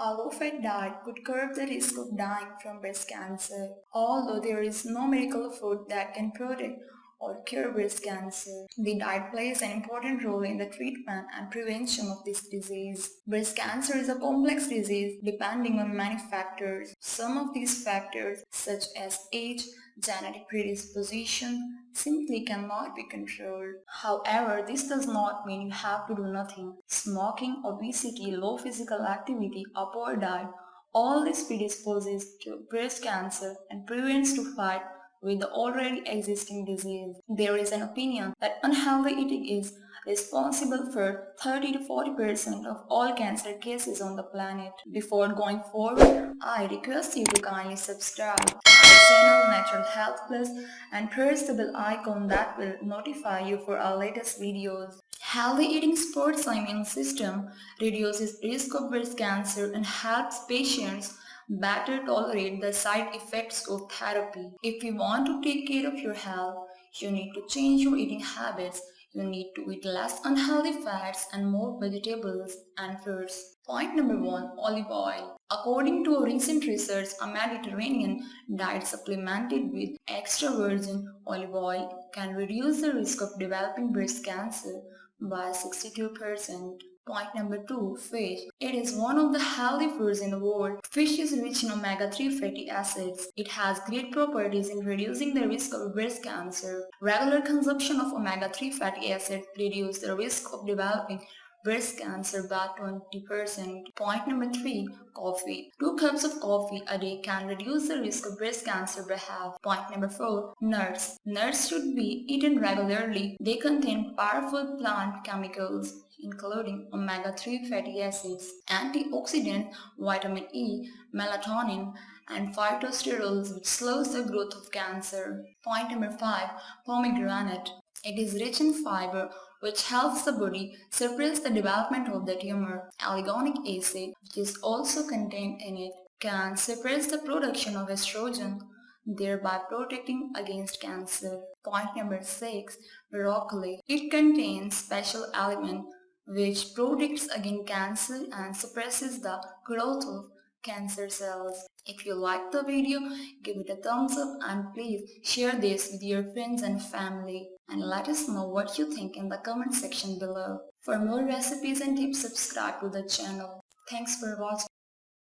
A low-fat diet could curb the risk of dying from breast cancer, although there is no miracle food that can protect or cure breast cancer. The diet plays an important role in the treatment and prevention of this disease. Breast cancer is a complex disease depending on many factors. Some of these factors, such as age, genetic predisposition, simply cannot be controlled. However, this does not mean you have to do nothing. Smoking, obesity, low physical activity, a poor diet, all this predisposes to breast cancer and prevents to fight with the already existing disease. There is an opinion that unhealthy eating is responsible for 30 to 40% of all cancer cases on the planet. Before going forward, I request you to kindly subscribe to our channel Natural Health Plus and press the bell icon that will notify you for our latest videos. Healthy eating supports the immune system, reduces risk of breast cancer and helps patients better tolerate the side effects of therapy. If you want to take care of your health, you need to change your eating habits. You need to eat less unhealthy fats and more vegetables and fruits. Point number 1. Olive oil. According to a recent research, a Mediterranean diet supplemented with extra virgin olive oil can reduce the risk of developing breast cancer by 62%. Point number 2. Fish. It is one of the healthy foods in the world. Fish is rich in omega-3 fatty acids. It has great properties in reducing the risk of breast cancer. Regular consumption of omega-3 fatty acids reduces the risk of developing breast cancer by 20%. Point number 3. Coffee. 2 cups of coffee a day can reduce the risk of breast cancer by half. Point number 4. Nuts. Nuts should be eaten regularly. They contain powerful plant chemicals including omega-3 fatty acids, antioxidant, vitamin E, melatonin, and phytosterols which slows the growth of cancer. Point number 5. Pomegranate. It is rich in fiber which helps the body suppress the development of the tumor. Oligonic acid, which is also contained in it, can suppress the production of estrogen, thereby protecting against cancer. Point number 6. Broccoli. It contains special element which protects against cancer and suppresses the growth of cancer cells. If you like the video, give it a thumbs up and please share this with your friends and family. And let us know what you think in the comment section below. For more recipes and tips, subscribe to the channel. Thanks for watching.